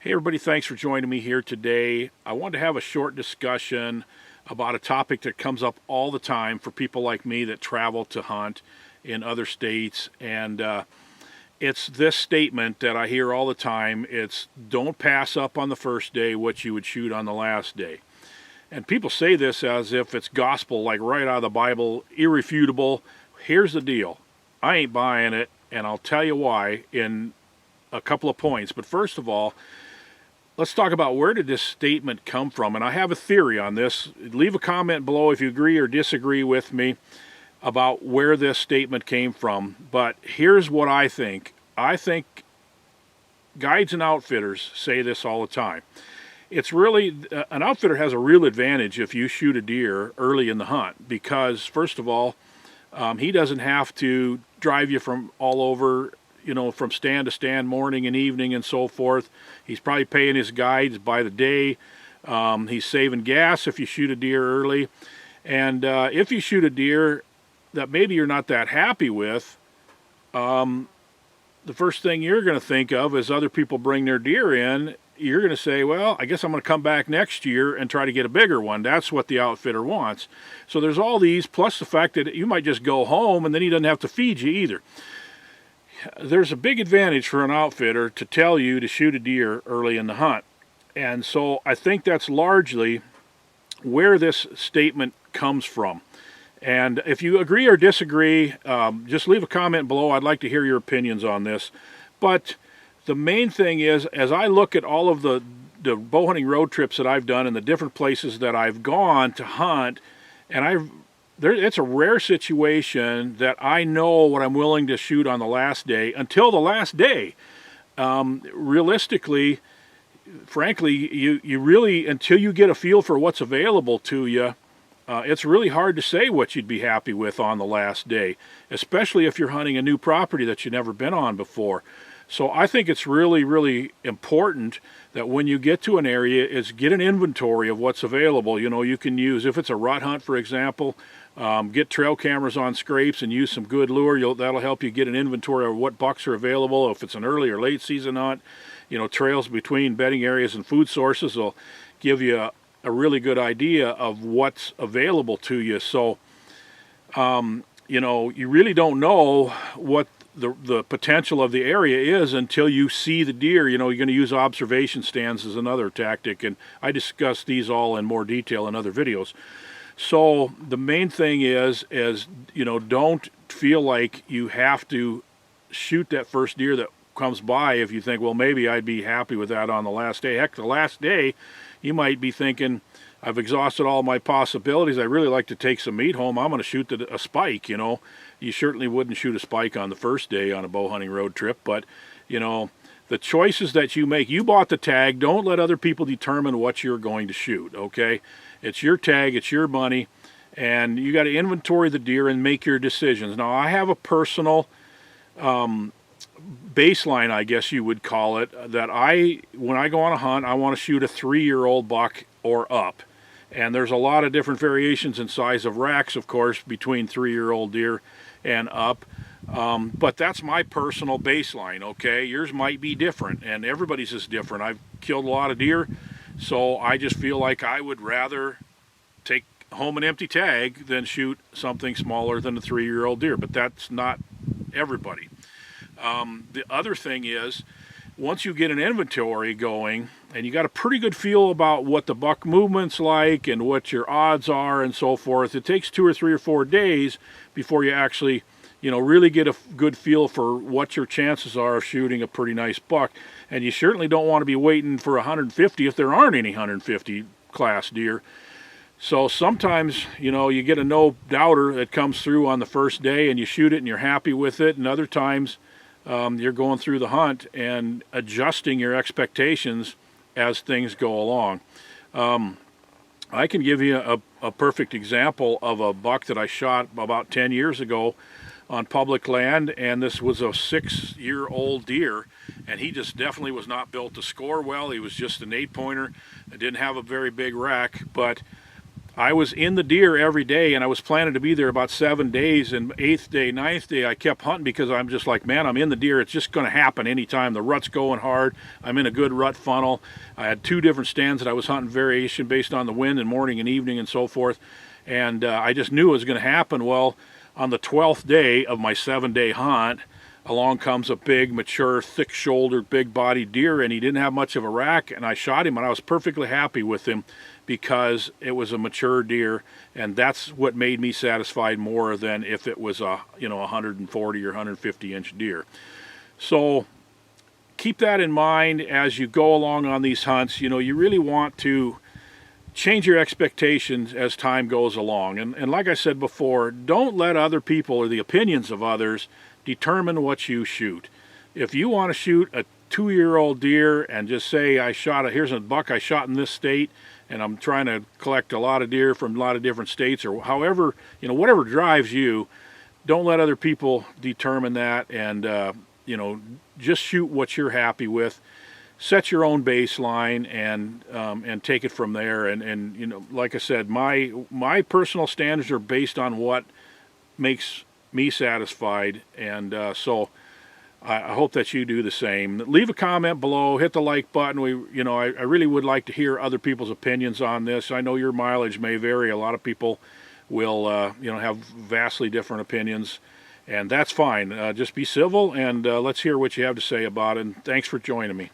Hey everybody, thanks for joining me here today. I wanted to have a short discussion about a topic that comes up all the time for people like me that travel to hunt in other states. And it's this statement that I hear all the time. It's don't pass up on the first day what you would shoot on the last day. And people say this as if it's gospel, like right out of the Bible, irrefutable. Here's the deal. I ain't buying it, and I'll tell you why in a couple of points. But first of all, let's talk about where did this statement come from. And I have a theory on this. Leave a comment below if you agree or disagree with me about where this statement came from. But here's what I think. I think guides and outfitters say this all the time. It's really, an outfitter has a real advantage if you shoot a deer early in the hunt because, first of all, he doesn't have to drive you from all over, from stand to stand, morning and evening and so forth. He's probably paying his guides by the day. He's saving gas if you shoot a deer early. And if you shoot a deer that maybe you're not that happy with, the first thing you're going to think of is other people bring their deer in. You're going to say, well, I guess I'm going to come back next year and try to get a bigger one. That's what the outfitter wants. So there's all these, plus the fact that you might just go home and then he doesn't have to feed you either. There's a big advantage for an outfitter to tell you to shoot a deer early in the hunt. And so I think that's largely where this statement comes from. And if you agree or disagree, just leave a comment below. I'd like to hear your opinions on this. But the main thing is, as I look at all of the bow hunting road trips that I've done and the different places that I've gone to hunt, and it's a rare situation that I know what I'm willing to shoot on the last day until the last day. Realistically, frankly, you really, until you get a feel for what's available to you, it's really hard to say what you'd be happy with on the last day, especially if you're hunting a new property that you've never been on before. So I think it's really, really important that when you get to an area is get an inventory of what's available. You can use, if it's a rut hunt, for example, get trail cameras on scrapes and use some good lure. That'll help you get an inventory of what bucks are available. If it's an early or late season hunt, trails between bedding areas and food sources will give you a really good idea of what's available to you. So, you really don't know what the potential of the area is until you see the deer. You're going to use observation stands as another tactic, and I discuss these all in more detail in other videos. So the main thing is don't feel like you have to shoot that first deer that comes by if you think, well, maybe I'd be happy with that on the last day. Heck, the last day you might be thinking, I've exhausted all my possibilities. I really like to take some meat home. I'm going to shoot a spike. You certainly wouldn't shoot a spike on the first day on a bow hunting road trip, but the choices that you make, you bought the tag. Don't let other people determine what you're going to shoot. Okay, it's your tag, it's your money, and you got to inventory the deer and make your decisions. Now, I have a personal baseline, I guess you would call it, that when I go on a hunt, I want to shoot a 3-year-old buck or up. And there's a lot of different variations in size of racks, of course, between 3-year-old deer and up. But that's my personal baseline, okay? Yours might be different, and everybody's is different. I've killed a lot of deer, so I just feel like I would rather take home an empty tag than shoot something smaller than a 3-year-old deer, but that's not everybody. The other thing is, once you get an inventory going and you got a pretty good feel about what the buck movement's like and what your odds are and so forth, it takes 2 or 3 or 4 days before you actually, really get a good feel for what your chances are of shooting a pretty nice buck. And you certainly don't want to be waiting for 150 if there aren't any 150 class deer. So sometimes, you get a no-doubter that comes through on the first day and you shoot it and you're happy with it, and other times you're going through the hunt and adjusting your expectations as things go along. I can give you a perfect example of a buck that I shot about 10 years ago on public land, and this was a 6-year-old deer, and he just definitely was not built to score well. He was just an 8-pointer. It didn't have a very big rack, but I was in the deer every day, and I was planning to be there about 7 days. And 8th day, 9th day, I kept hunting because I'm just like, man, I'm in the deer. It's just going to happen anytime. The rut's going hard. I'm in a good rut funnel. I had 2 different stands that I was hunting variation based on the wind and morning and evening and so forth. And I just knew it was going to happen. Well, on the 12th day of my 7-day hunt, along comes a big, mature, thick-shouldered, big-bodied deer, and he didn't have much of a rack, and I shot him, and I was perfectly happy with him because it was a mature deer, and that's what made me satisfied more than if it was a 140 or 150 inch deer. So keep that in mind as you go along on these hunts. You really want to change your expectations as time goes along. And like I said before, don't let other people or the opinions of others determine what you shoot. If you want to shoot a 2-year-old deer and just say, here's a buck I shot in this state, and I'm trying to collect a lot of deer from a lot of different states, or however, whatever drives you, don't let other people determine that, and just shoot what you're happy with. Set your own baseline and take it from there. And like I said, my personal standards are based on what makes me satisfied, and so I hope that you do the same. Leave a comment below, hit the like button. I really would like to hear other people's opinions on this. I know your mileage may vary. A lot of people will have vastly different opinions, and that's fine. Just be civil, and let's hear what you have to say about it. And thanks for joining me.